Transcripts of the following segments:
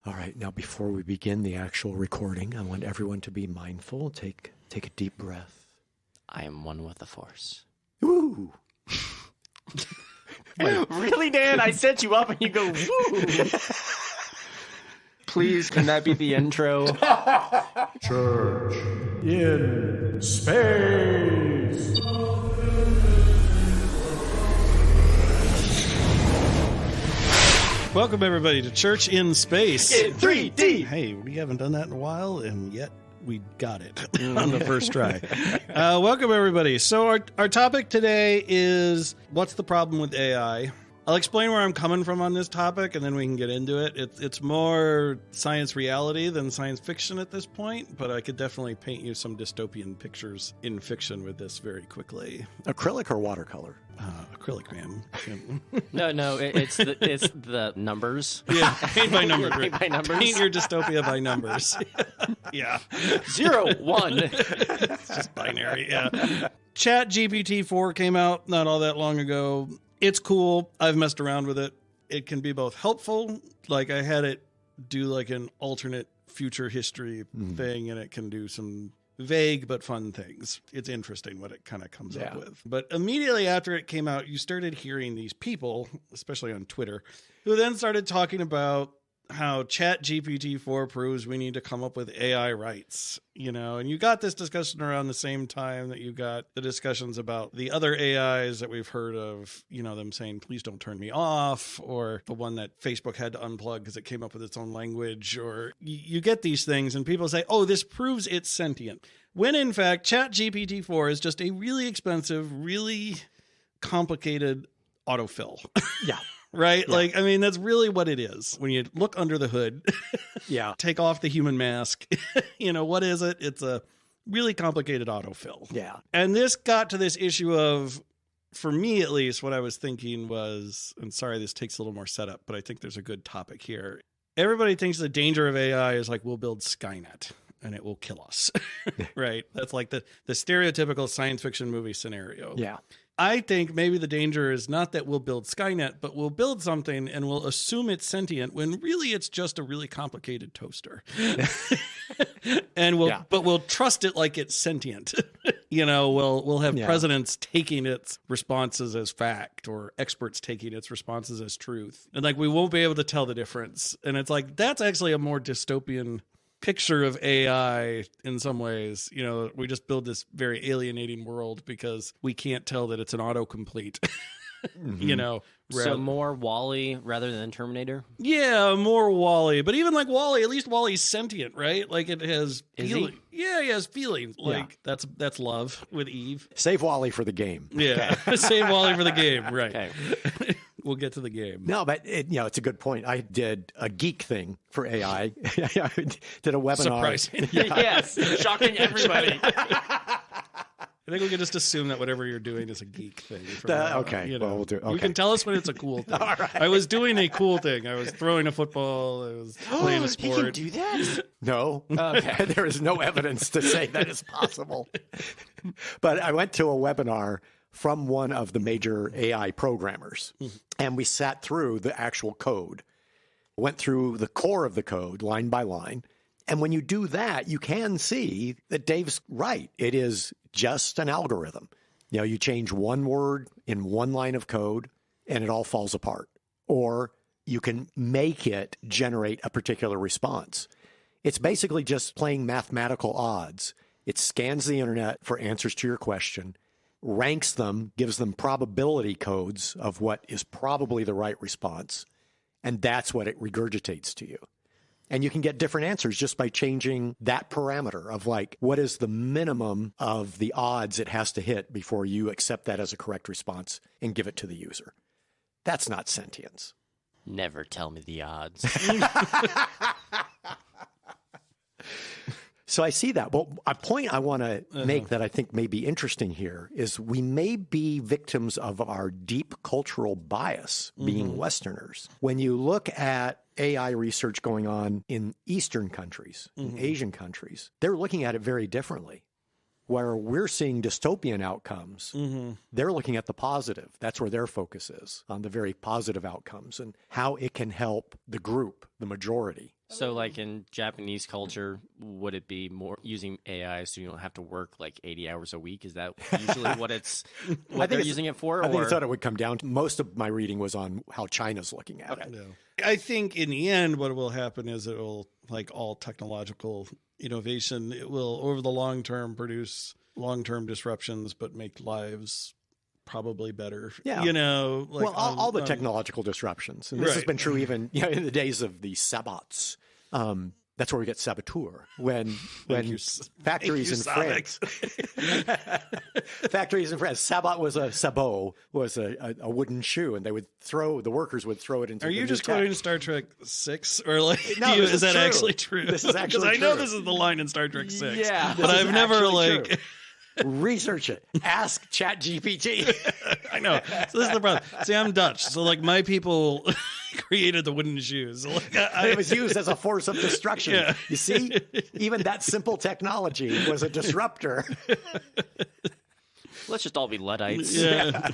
All right, now before we begin the actual recording, I want everyone to be mindful. Take a deep breath. I am one with the Force. Woo! Really, Dan? I set you up and you go, woo! Please, can that be the intro? Church in space. Welcome, everybody, to Church in Space. In 3D. Hey, we haven't done that in a while, and yet we got it on the first try. Welcome, everybody. So our topic today is, what's the problem with AI? I'll explain where I'm coming from on this topic, and then we can get into it. It's more science reality than science fiction at this point, but I could definitely paint you some dystopian pictures in fiction with this very quickly. Acrylic or watercolor? Acrylic, man. No, it's the numbers. Yeah, paint by numbers. Paint by numbers. Paint your dystopia by numbers. Yeah. 0, 1. It's just binary, yeah. Chat GPT-4 came out not all that long ago. It's cool. I've messed around with it. It can be both helpful. Like, I had it do like an alternate future history thing, and it can do some vague but fun things. It's interesting what it kind of comes up with. But immediately after it came out, you started hearing these people, especially on Twitter, who then started talking about how Chat GPT-4 proves we need to come up with AI rights, and you got this discussion around the same time that you got the discussions about the other AIs that we've heard of, them saying, please don't turn me off, or the one that Facebook had to unplug because it came up with its own language, or you get these things and people say, oh, this proves it's sentient. When in fact, Chat GPT-4 is just a really expensive, really complicated autofill. Yeah. Right? Yeah. That's really what it is. When you look under the hood, take off the human mask, what is it? It's a really complicated autofill. Yeah. And this got to this issue of, for me at least, what I was thinking was, and sorry, this takes a little more setup, but I think there's a good topic here. Everybody thinks the danger of AI is like, we'll build Skynet and it will kill us. Right? That's like the stereotypical science fiction movie scenario. Yeah. I think maybe the danger is not that we'll build Skynet, but we'll build something and we'll assume it's sentient when really it's just a really complicated toaster. And we'll trust it like it's sentient. We'll have presidents taking its responses as fact, or experts taking its responses as truth. And we won't be able to tell the difference. And it's like, that's actually a more dystopian picture of AI in some ways. We just build this very alienating world because we can't tell that it's an autocomplete. So more WALL-E rather than Terminator? Yeah, more WALL-E. But even like WALL-E, at least WALL-E's sentient, right? Like, it has feeling. Yeah, he has feelings. That's love with Eve. Save WALL-E for the game. Yeah, save WALL-E for the game, right. Okay. We'll get to the game. No, but it's a good point. I did a geek thing for AI. I did a webinar. Surprising. Yes, shocking everybody. I think we can just assume that whatever you're doing is a geek thing. Okay. Well, we'll do. Okay. You can tell us when it's a cool thing. All right. I was doing a cool thing. I was throwing a football. I was playing a sport. You can do that? No. Okay. There is no evidence to say that is possible. But I went to a webinar from one of the major AI programmers, and we sat through the actual code, went through the core of the code line by line. And when you do that, you can see that Dave's right. It is just an algorithm. You change one word in one line of code and it all falls apart. Or you can make it generate a particular response. It's basically just playing mathematical odds. It scans the internet for answers to your question, ranks them, gives them probability codes of what is probably the right response, and that's what it regurgitates to you. And you can get different answers just by changing that parameter of what is the minimum of the odds it has to hit before you accept that as a correct response and give it to the user. That's not sentience. Never tell me the odds. So I see that. Well, a point I want to make that I think may be interesting here is we may be victims of our deep cultural bias being Westerners. When you look at AI research going on in Eastern countries, in Asian countries, they're looking at it very differently. where we're seeing dystopian outcomes, they're looking at the positive. That's where their focus is, on the very positive outcomes and how it can help the group, the majority. So, like in Japanese culture, would it be more using AI so you don't have to work like 80 hours a week? Is that usually what they're using it for? I think it's what it would come down to. Most of my reading was on how China's looking at it. No. I think in the end, what will happen is it will, like all technological innovation, it will, over the long term, produce long-term disruptions, but make lives probably better. Yeah. Like all the technological disruptions. And this has been true even in the days of the sabots. That's where we get saboteur. When factories in France, sabot was a sabot was a wooden shoe, and the workers would throw it into. Are you just quoting Star Trek 6, or like? No, is that true. actually true? This is actually because I know true. this is the line in Star Trek 6. Yeah, but I've never like. True. Research it. Ask ChatGPT. I know. So this is the problem. See, I'm Dutch, so like my people created the wooden shoes. Like, it was used as a force of destruction. Yeah. You see, even that simple technology was a disruptor. Let's just all be Luddites. Yeah.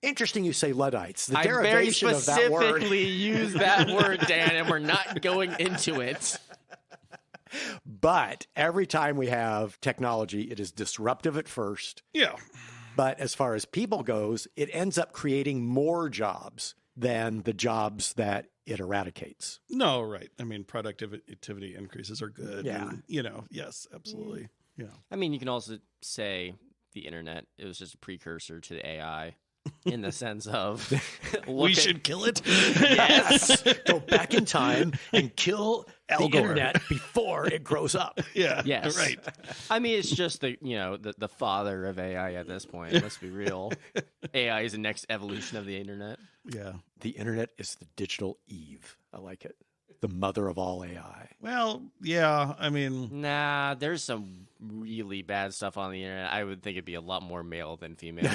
Interesting you say Luddites. The I very derivation of that word. specifically use that word, Dan, and we're not going into it. But every time we have technology, it is disruptive at first. Yeah. But as far as people goes, it ends up creating more jobs than the jobs that it eradicates. No, right. I mean, productivity increases are good. Yeah. And, yes, absolutely. Yeah. I mean, you can also say the internet, it was just a precursor to the AI in the sense of we should kill it. Yes. Go back in time and kill the internet before it grows up. Yeah. Yes. Right. I mean, it's just the father of AI at this point. Let's be real. AI is the next evolution of the internet. Yeah. The internet is the digital Eve. I like it. The mother of all AI. Well, yeah. I mean, Nah, there's some really bad stuff on the internet. I would think it'd be a lot more male than female.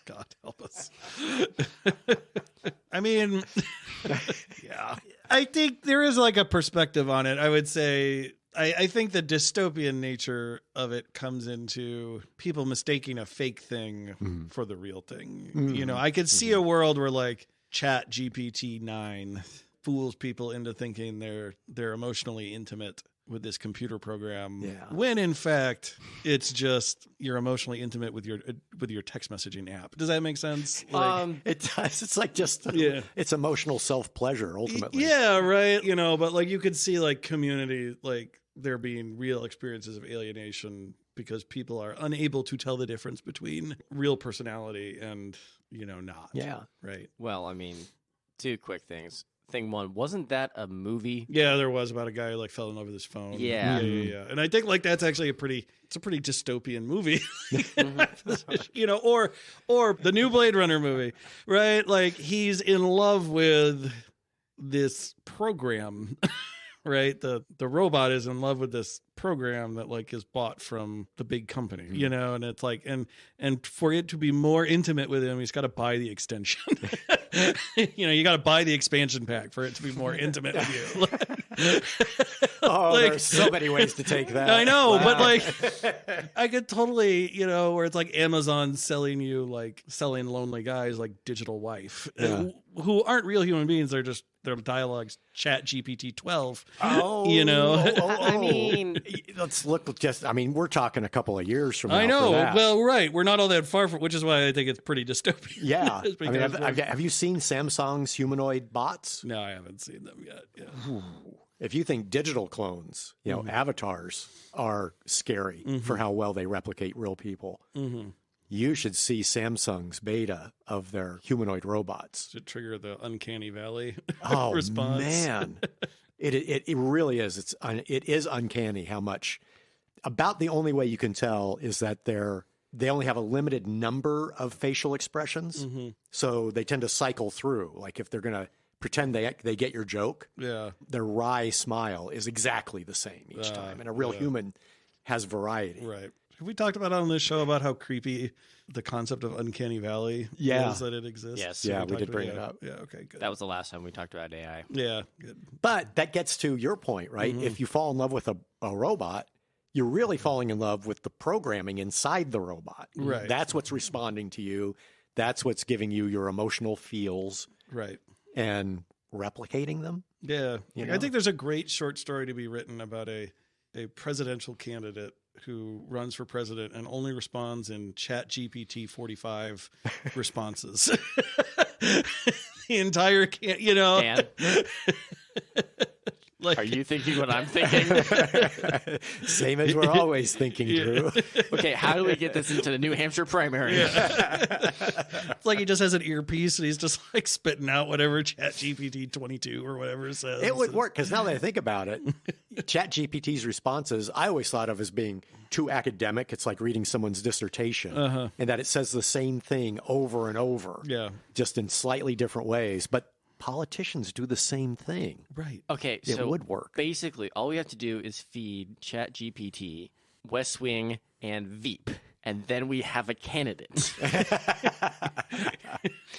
God help us. I mean, yeah. I think there is like a perspective on it. I would say, I think the dystopian nature of it comes into people mistaking a fake thing for the real thing. I could see a world where like Chat GPT 9 fools people into thinking they're emotionally intimate with this computer program, when in fact it's just you're emotionally intimate with your text messaging app. Does that make sense? Like, It does. It's like just it's emotional self-pleasure ultimately. yeah, right. But like you could see like community, like there being real experiences of alienation because people are unable to tell the difference between real personality and not. Yeah. Right. Well, I mean, two quick things. Thing one, wasn't that a movie? Yeah, there was about a guy who like fell in love with his phone. Yeah. Yeah. And I think like that's actually a pretty dystopian movie. Or the new Blade Runner movie, right? Like he's in love with this program. Right, the robot is in love with this program that like is bought from the big company, and it's like and for it to be more intimate with him, he's got to buy the extension. You got to buy the expansion pack for it to be more intimate with you. There's so many ways to take that. I know, wow. But like I could totally, where it's like Amazon selling lonely guys like digital wife who aren't real human beings. They're just their dialogues Chat GPT 12. I mean, let's look. We're talking a couple of years from now. I know. For that. Well, right. We're not all that far from, which is why I think it's pretty dystopian. Yeah. Have you seen Samsung's humanoid bots? No, I haven't seen them yet. Yeah. If you think digital clones, avatars are scary for how well they replicate real people, you should see Samsung's beta of their humanoid robots. To trigger the uncanny valley Oh, response. man. It really is. It is uncanny how much. About the only way you can tell is that they only have a limited number of facial expressions. So they tend to cycle through. Like if they're going to pretend they get your joke, their wry smile is exactly the same each time. And a real human has variety. Right. Have we talked about on this show about how creepy the concept of uncanny valley is, that it exists? Yes. Yeah, we did bring it up. Yeah, okay, good. That was the last time we talked about AI. Yeah, good. But that gets to your point, right? If you fall in love with a robot, you're really falling in love with the programming inside the robot. Right. That's what's responding to you. That's what's giving you your emotional feels. Right. And replicating them. Yeah. You I know? think there's a great short story to be written about a presidential candidate who runs for president and only responds in Chat GPT 45 responses. The entire And like, are you thinking what I'm thinking? Same as we're always thinking, Drew. Okay, how do we get this into the New Hampshire primary? it's like he just has an earpiece and he's just like spitting out whatever Chat GPT 22 or whatever it says. It would work because now that I think about it, Chat GPT's responses I always thought of as being too academic. It's like reading someone's dissertation, and that it says the same thing over and over, just in slightly different ways. But politicians do the same thing. Right. Okay, It so would work. basically all we have to do is feed ChatGPT, West Wing, and Veep, and then we have a candidate.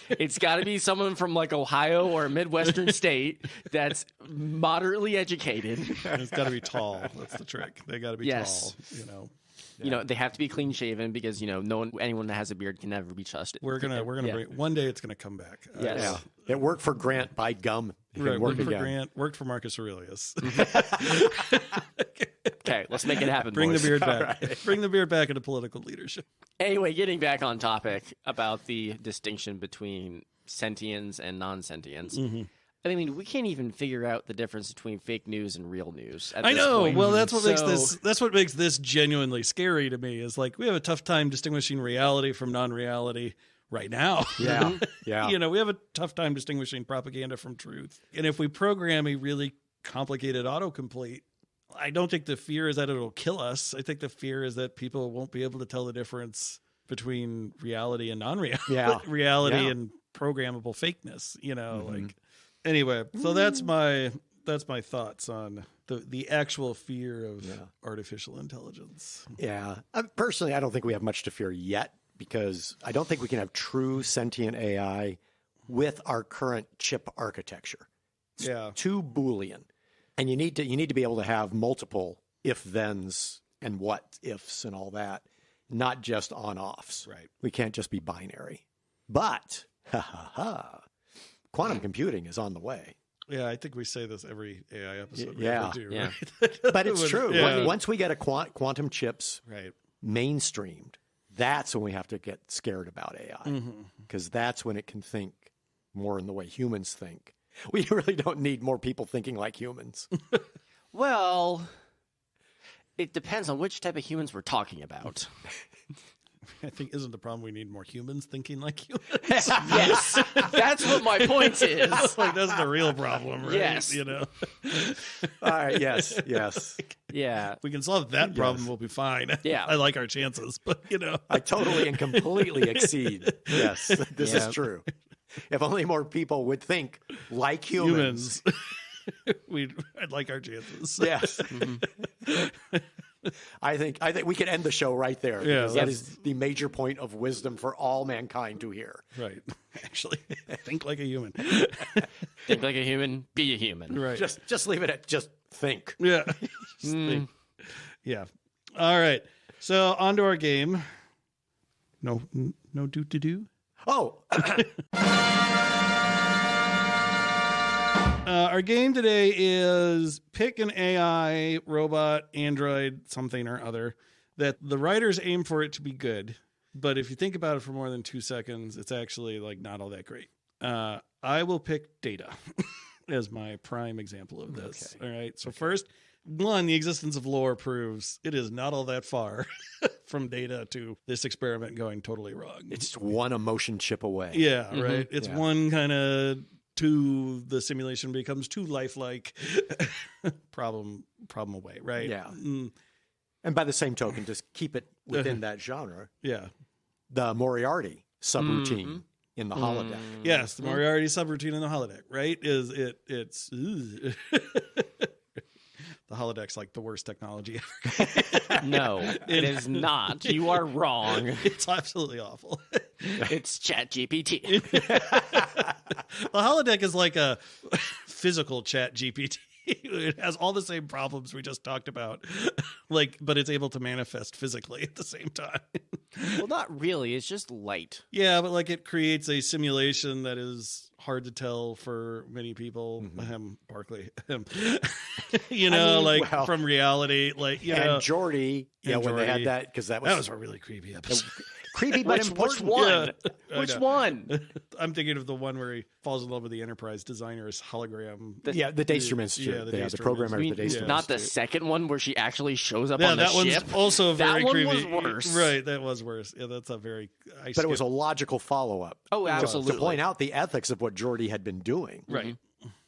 It's got to be someone from like Ohio or a Midwestern state that's moderately educated. And it's got to be tall. That's the trick. They got to be Yes. tall, you know. You know, they have to be clean shaven because, you know, anyone that has a beard can never be trusted. We're gonna bring, one day it's gonna come back. Yes. Yeah, it worked for Grant. By gum, it Right, can work worked for again. Grant, worked for Marcus Aurelius. Okay, let's make it happen. Bring boys. the beard back. Bring the beard back into political leadership. Anyway, getting back on topic about the distinction between sentience and non-sentience. I mean, we can't even figure out the difference between fake news and real news. At I this know. point. Well, that's what makes So- this. That's what makes this genuinely scary to me. Is like we have a tough time distinguishing reality from non-reality right now. Yeah, yeah. You know, we have a tough time distinguishing propaganda from truth. And if we program a really complicated autocomplete, I don't think the fear is that it'll kill us. I think the fear is that people won't be able to tell the difference between reality and non-reality. Yeah. Reality Yeah. and programmable fakeness. You know, like anyway. So that's my thoughts on the actual fear of artificial intelligence. Yeah. Personally, I don't think we have much to fear yet because I don't think we can have true sentient AI with our current chip architecture. It's too Boolean. And you need to be able to have multiple if-thens and what-ifs and all that, not just on-offs. Right. We can't just be binary. But, quantum computing is on the way. Yeah, I think we say this every AI episode. we Yeah. ever do, Yeah. right? But it's true. Yeah. Once we get a quantum chips Right. mainstreamed, that's when we have to get scared about AI because that's when it can think more in the way humans think. We really don't need more people thinking like humans. Well, it depends on which type of humans we're talking about. I think isn't the problem we need more humans thinking like humans? Yes, that's what my point is. Like that's the real problem, right? Yes. You know, All right. Yes. Yes. Yeah. if we can solve that problem, we'll be fine. Yeah. I like our chances, but you know, I totally and completely exceed. Yes. This Yeah. is true. If only more people would think like humans. I'd like our chances. Yes. I think we can end the show right there. Yeah, because that that's- is the major point of wisdom for all mankind to hear. Right. Actually, think like a human. Think like a human, be a human. Right. Just leave it at just think. Yeah. Just think. Yeah. All right. So on to our game. No do. Oh, Our game today is pick an AI, robot, android, something or other that the writers aim for it to be good. But if you think about it for more than 2 seconds, it's actually like not all that great. I will pick Data as my prime example of this. Okay. All right. So first, one, the existence of lore proves it is not all that far from Data to this experiment going totally wrong. it's one emotion chip away. Yeah, right. It's Yeah. one kind of two, the simulation becomes too lifelike problem away, right? Yeah. Mm, And by the same token, just keep it within that genre. yeah. The Moriarty subroutine in the holodeck. Yes, the Moriarty subroutine in the holodeck, right? It's the holodeck's like the worst technology ever. No, it is not. You are wrong. It's absolutely awful. It's ChatGPT. The holodeck is like a physical Chat GPT. It has all the same problems we just talked about, like, but it's able to manifest physically at the same time. Well, not really. It's just light. Yeah, but like it creates a simulation that is hard to tell for many people. Barkley, you know, well, from reality, like you know, and Geordi, and when they had Geordi. that, because that that was was a really creepy episode. creepy but Which important. one? I Which know. one? I'm thinking of the one where he falls in love with the Enterprise designer's hologram. Yeah, the Daystrom Institute. Yeah, the the Daystrom programmer You of the mean, Daystrom not the Institute. second one where she actually shows up Yeah, on the that one's ship. also very That one creepy. was worse. Right, that was worse. Yeah, that's a very. But it was a logical follow-up. Oh, to- absolutely. To point out the ethics of what Geordi had been doing. right.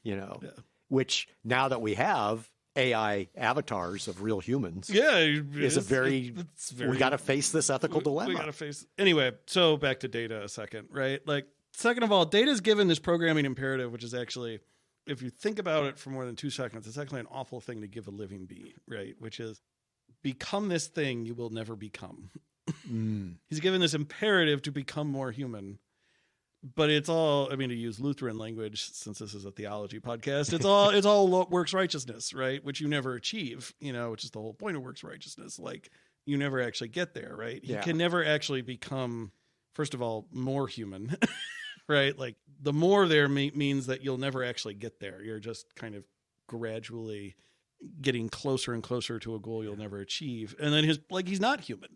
You know, Yeah. which now that we have AI avatars of real humans, Yeah, is a very, it's very. we got to face this ethical We dilemma. got to face. Anyway, so back to Data a second, right? Like, second of all, Data's given this programming imperative, which is actually, if you think about it for more than 2 seconds, it's actually an awful thing to give a living being, right? Which is, become this thing you will never become. He's given this imperative to become more human. But it's all, I mean, to use Lutheran language, since this is a theology podcast, it's all works righteousness, right? Which you never achieve, you know, which is the whole point of works righteousness. Like, you never actually get there, right? Yeah. You can never actually become, first of all, more human, right? Like, the more there means that you'll never actually get there. You're just kind of gradually getting closer and closer to a goal you'll never achieve. And then he's not human,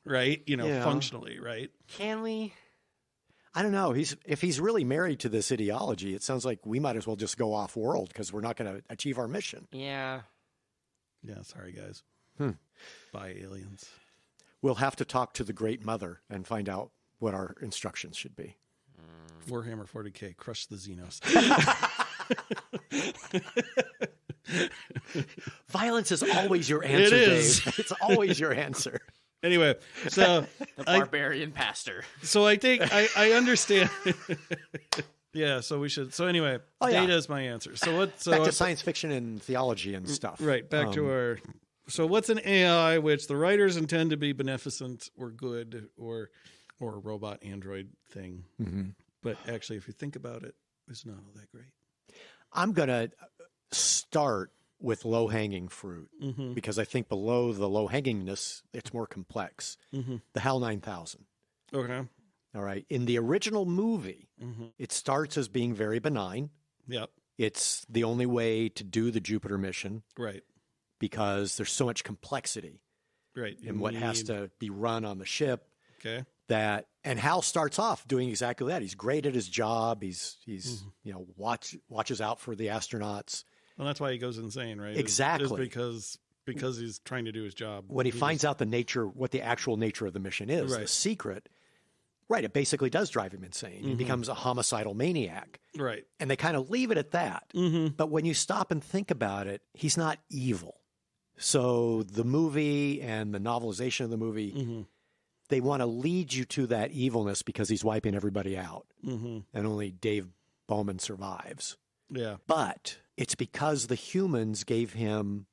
right? You know, Yeah. functionally, right? Can we? I don't know. If he's really married to this ideology, it sounds like we might as well just go off world because we're not going to achieve our mission. Yeah. Yeah, sorry, guys. Bye, aliens. We'll have to talk to the Great Mother and find out what our instructions should be. Warhammer 40K, crush the Xenos. Violence is always your answer, It is. Dave. It's always your answer. Anyway, so The barbarian pastor. I think I understand. Yeah, so we should. So anyway, Oh, yeah. Data is my answer. So what? So Back to science fiction and theology and stuff. right back to our. So what's an AI which the writers intend to be beneficent or good or a robot android thing? But actually, if you think about it, it's not all that great. I'm going to start with low-hanging fruit because I think below the low-hangingness, it's more complex. The HAL 9000. Okay. All right. In the original movie, it starts as being very benign. Yep. It's the only way to do the Jupiter mission Right. because there's so much complexity Right. in what has to be run on the ship. Okay. And Hal starts off doing exactly that. He's great at his job. He's you know, watches out for the astronauts. Well, that's why he goes insane, right? Exactly. Is because he's trying to do his job. When he finds out what the actual nature of the mission is, the Right. secret, right, it basically does drive him insane. He becomes a homicidal maniac. Right. And they kind of leave it at that. But when you stop and think about it, he's not evil. So the movie and the novelization of the movie, they want to lead you to that evilness because he's wiping everybody out. And only Dave Bowman survives. Yeah. But it's because the humans gave him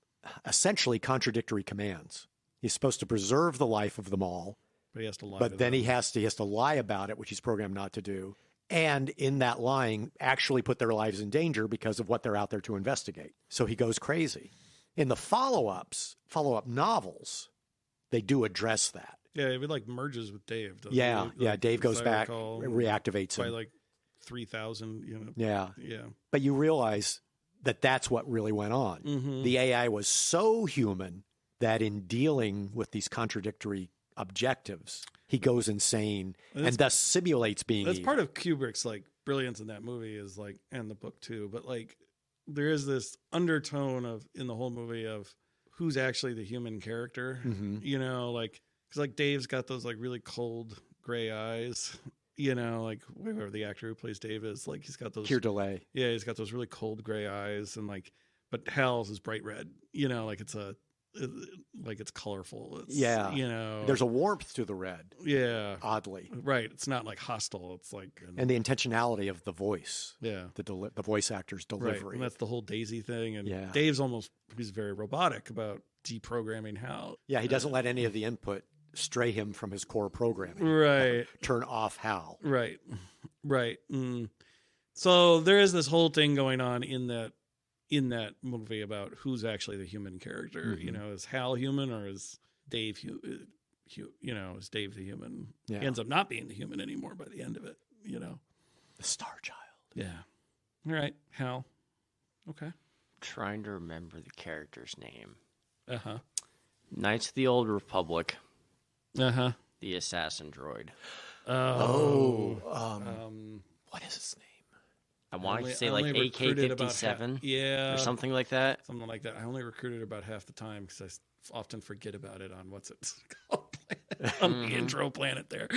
essentially contradictory commands. He's supposed to preserve the life of them all, But he has to lie. but to then them. he has to lie about it, which he's programmed not to do. And in that lying, actually put their lives in danger because of what they're out there to investigate. So he goes crazy. In the follow-up novels, they do address that. Yeah, it like merges with Dave. doesn't Yeah, it? yeah. Like, Dave goes as I back, recall, reactivates by him. like 3,000. You know. Yeah. Yeah. But you realize that that's what really went on. The AI was so human that in dealing with these contradictory objectives, he goes insane and thus simulates being That's evil. part of Kubrick's like brilliance in that movie is like, and the book too. But like, there is this undertone of in the whole movie of who's actually the human character. You know, like because like Dave's got those like really cold gray eyes. You know, like whoever the actor who plays Dave is, like he's got those Keir delay. Yeah, he's got those really cold gray eyes, and like, but Hal's is bright red. You know, like it's colorful. It's, Yeah. you know, There's a warmth to the red, yeah, oddly. right. It's not like hostile. It's like And the intentionality of the voice, yeah, the voice actor's right. delivery. And that's the whole Daisy thing. And Yeah. Dave's he's very robotic about deprogramming Hal. Yeah, he doesn't let any of the input stray him from his core programming. Right. Turn off Hal. Right. So there is this whole thing going on in in that movie about who's actually the human character. You know, is Hal human or is Dave is Dave the human? Yeah. He ends up not being the human anymore by the end of it, you know. The Star Child. Yeah. All right, Hal. Okay. Trying to remember the character's name. Uh-huh. Knights of the Old Republic. Uh-huh. The assassin droid. What is his name? I wanted to say I like only recruited about AK-57 yeah. or something like that. Something like that. I only recruited about half the time because I often forget about it on what's it called? On the intro planet there.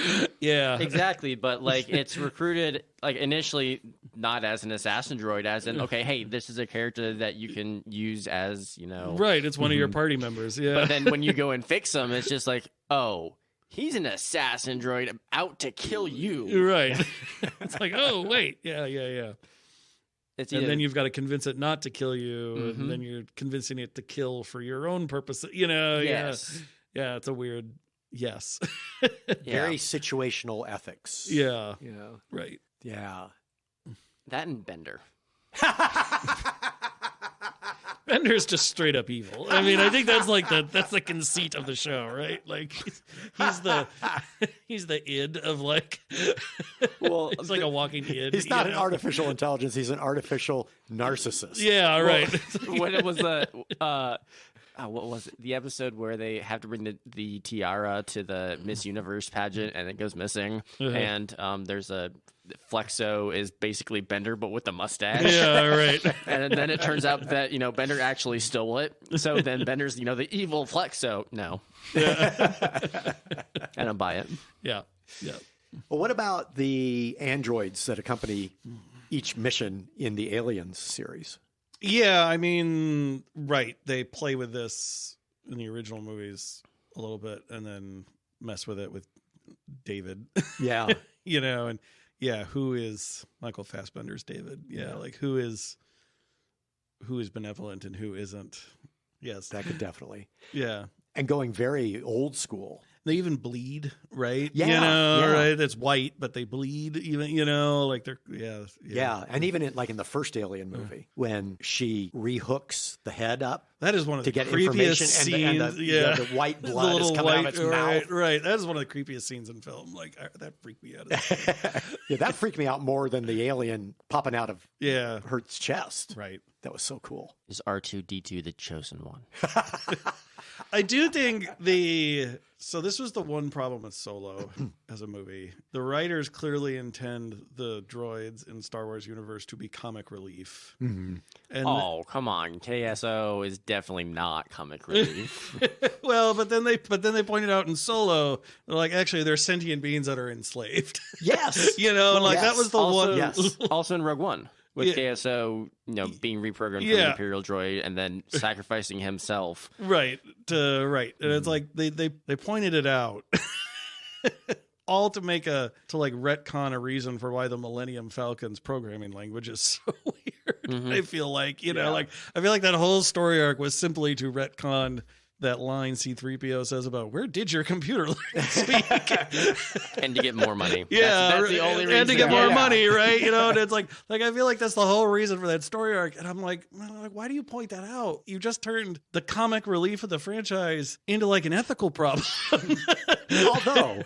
Yeah. Exactly, but like it's recruited like initially not as an assassin droid, as in, okay, hey, this is a character that you can use as, you know. Right, it's one of your party members, yeah. But then when you go and fix him, it's just like, oh, he's an assassin droid out to kill you. Right. It's like, oh, wait. Yeah. It's And either, then you've got to convince it not to kill you, and then you're convincing it to kill for your own purpose. You know, yes. Yeah, it's a weird yes. Very situational ethics. Yeah, Yeah. right. Yeah. That and Bender. Bender's just straight up evil. I mean, I think that's like that's the conceit of the show, right? Like he's the id of like Well, it's like a walking id. He's not you an know? artificial intelligence. He's an artificial narcissist. Yeah, right. when it was what was it? The episode where they have to bring the tiara to the Miss Universe pageant and it goes missing, and there's a Flexo is basically Bender but with a mustache. Yeah, right. And then it turns out that, you know, Bender actually stole it. So then Bender's, you know, the evil Flexo. No. I don't buy it. Yeah. Well, what about the androids that accompany each mission in the Aliens series? Yeah, I mean, right. They play with this in the original movies a little bit and then mess with it with David. Yeah. You know, and yeah, who is Michael Fassbender's David? Yeah, like who is benevolent and who isn't? Yes. That could definitely. Yeah. And going very old school. They even bleed, right? Yeah, you know, yeah. right? It's white, but they bleed. Even, you know, like they're Yeah, and even in the first Alien movie, when she rehooks the head up that is one of to the get creepiest information, scenes. and the white The blood is little coming out white- of its mouth. Right. That is one of the creepiest scenes in film. Like that freaked me out. Yeah, that freaked me out more than the alien popping out of Yeah. her chest. Right. That was so cool. Is R2-D2 the chosen one? I do think so this was the one problem with Solo as a movie. The writers clearly intend the droids in Star Wars universe to be comic relief. And Oh, come on. KSO is definitely not comic relief. well, but then they pointed out in Solo, they're like, actually, they're sentient beings that are enslaved. Yes. You know, like that Yes. was the also, one. Yes. Also in Rogue One. With Yeah. KSO, you know, being reprogrammed from Yeah. the Imperial droid and then sacrificing himself. Right. And it's like they pointed it out. All to retcon a reason for why the Millennium Falcon's programming language is so weird. I feel like, you know, I feel like that whole story arc was simply to retcon that line C-3PO says about where did your computer learn to speak? And to get more money. Yeah, That's the only reason. and to get more Yeah. money, right? You know, and it's like I feel like that's the whole reason for that story arc. And I'm like, why do you point that out? You just turned the comic relief of the franchise into like an ethical problem.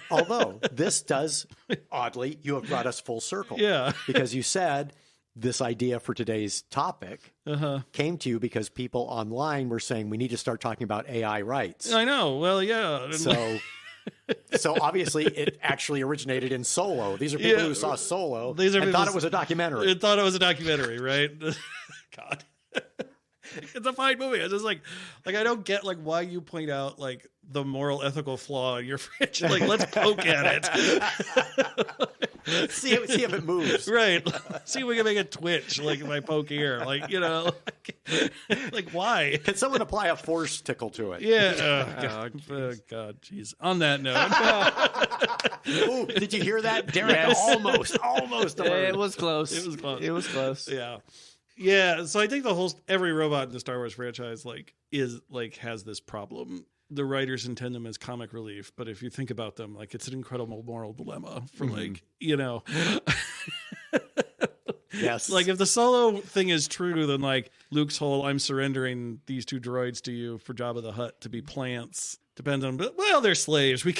Although this does, oddly, you have brought us full circle. Yeah. Because you said this idea for today's topic came to you because people online were saying we need to start talking about AI rights. I know. Well, yeah. So obviously it actually originated in Solo. These are people who saw Solo These are and people thought it was a documentary. It thought it was a documentary, right? God. It's a fine movie. It's just like I don't get like why you point out like the moral ethical flaw in your franchise. Like let's poke at it. see if it moves. Right. See if we can make it twitch like if I poke here. Like, you know, like why? Can someone apply a Force Tickle to it? Yeah. Oh, God. Jeez. On that note. Ooh, did you hear that? Derek Yes. almost It was close. It was close. It was close. Yeah. Yeah. So I think every robot in the Star Wars franchise has this problem. The writers intend them as comic relief, but if you think about them, like it's an incredible moral dilemma for like, you know, Yes. Like, if the Solo thing is true, then, like, Luke's whole I'm surrendering these 2 droids to you for Jabba the Hutt to be plants depends on, well, they're slaves. We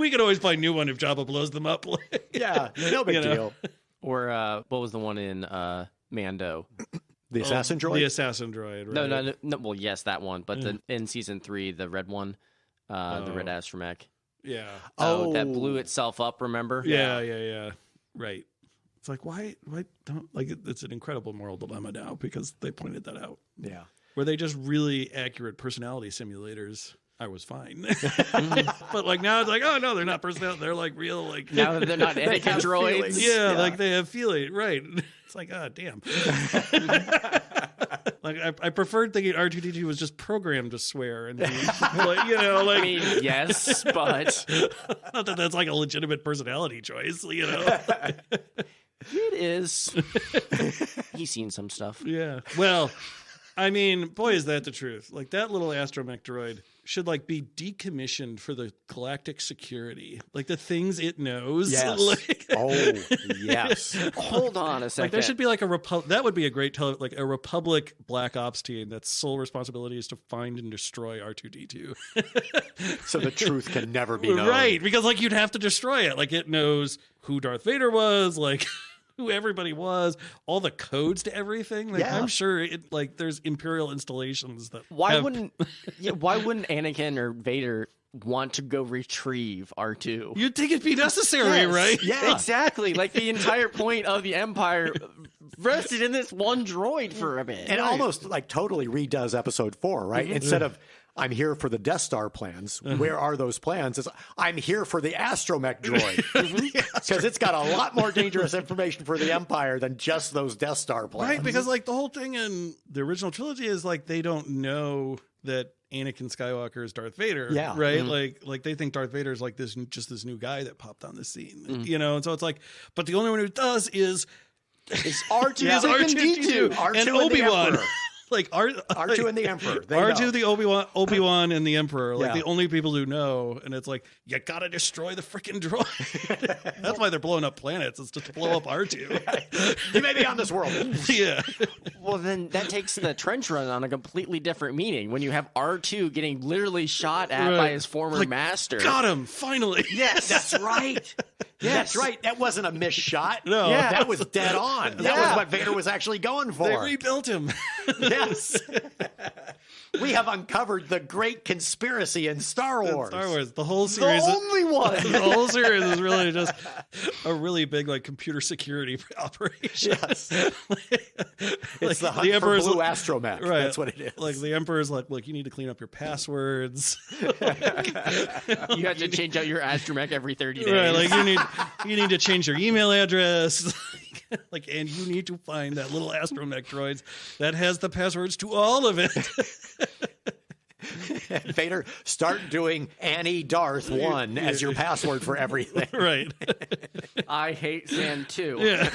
could always find new one if Jabba blows them up. Yeah, no big deal. Or what was the one in Mando? The assassin droid? The assassin droid, right? No. Well, yes, that one. But in season 3, the red one, the red astromech. Yeah. Oh, that blew itself up, remember? Yeah. Right. It's like, why don't, like, it's an incredible moral dilemma now because they pointed that out. Yeah. Were they just really accurate personality simulators? I was fine. But like now it's like, oh no, they're not personality. They're like real, like Now that they're not Anakin droids. Yeah, like they have feeling. Right. It's like, oh damn. Like I preferred thinking R2-D2 was just programmed to swear and be, like, you know, like, I mean, yes, but not that that's like a legitimate personality choice, you know. it is. He's seen some stuff. Yeah. Well, I mean, boy, is that the truth. Like, that little astromech droid should, like, be decommissioned for the galactic security. Like, the things it knows. Yes. Like, Oh, yes. Hold on a second. like, there should be, like, that would be a great, like, a Republic Black Ops team that's sole responsibility is to find and destroy R2-D2. So the truth can never be known. Right, because, like, you'd have to destroy it. Like, it knows who Darth Vader was, like... who everybody was, all the codes to everything. Like, Yeah. I'm sure it, like, there's Imperial installations that Why have- wouldn't Anakin or Vader want to go retrieve R2? You'd think it'd be necessary, Yes. right? Yeah. Exactly. Like the entire point of the Empire rested in this one droid for a bit. And almost like totally redoes episode 4, right? Instead of I'm here for the Death Star plans. Where are those plans? It's I'm here for the astromech droid. Because it's got a lot more dangerous information for the Empire than just those Death Star plans. Right, because like the whole thing in the original trilogy is like they don't know that Anakin Skywalker is Darth Vader. Yeah. Right? Like they think Darth Vader is like this just new guy that popped on the scene. You know, and so it's like, but the only one who does is R2 Yeah. is R2D2. R2 and the Obi-Wan. Emperor. Like R2 and the Emperor. They R2, know. the Obi-Wan, and the Emperor, like Yeah. the only people who know, and it's like you gotta destroy the freaking droid. That's why they're blowing up planets. It's just to blow up R2. He may be on this world. Yeah, Well, then that takes the trench run on a completely different meaning. When you have R2 getting literally shot at by Right. his former Like, master. got him finally. Yes, that's right. That's right. That wasn't a missed shot. No. Yeah. That was dead on. That was what Vader was actually going for. They rebuilt him. Yes. We have uncovered the great conspiracy in Star Wars. Star Wars, the whole The series. only one. The whole series is really just a really big like computer security operation. Yes. Like, It's the hunt for blue astromech. Right. That's what it is. Like the Emperor's like, look, you need to clean up your passwords. You have to change out your astromech every 30 days. Right, like you need to change your email address. Like, and you need to find that little astromech droids that has the passwords to all of it. Vader, start doing Annie Darth 1 as your password for everything. Right. I hate sand too. Yeah.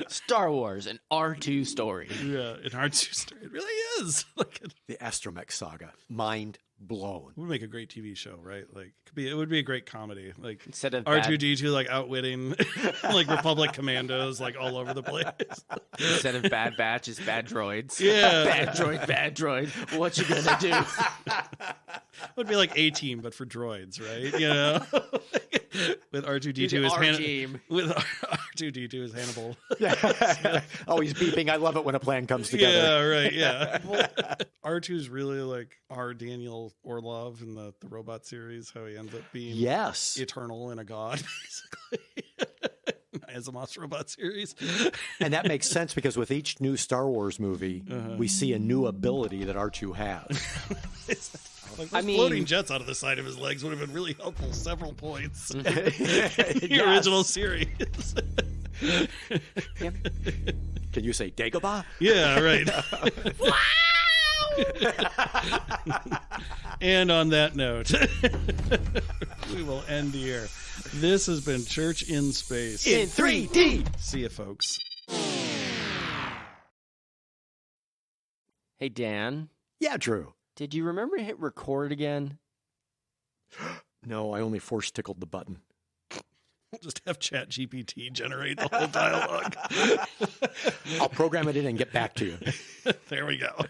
Star Wars, an R2 story. Yeah. An R2 story. It really is. Like, The astromech saga. Mind blown. would make a great TV show, right? Like, it would be a great comedy. Like Instead of R2-D2 like outwitting like Republic commandos like all over the place. Instead of Bad Batch, it's Bad Droids. Yeah. Bad droid. What you gonna do? It would be like A-Team, but for droids, right? You know, with R2-D2 as R-Team. with R2-D2 as Hannibal. Oh, he's beeping. I love it when a plan comes together. Yeah, right. Yeah. R2's really like our Daniel Orlov in the robot series, how he ends up being Yes. eternal and a god, basically. Asimov's robot series. And that makes sense because with each new Star Wars movie, we see a new ability that R2 has. Like I those mean- floating jets out of the side of his legs would have been really helpful several points in the Yes. original series. Yep. Can you say Dagobah? Yeah, right. And on that note, we will end here. This has been Church in Space. In 3D. See you, folks. Hey, Dan, Yeah, Drew. did you remember to hit record again? No, I only force tickled the button. Just have ChatGPT generate the whole dialogue. I'll program it in and get back to you. There we go.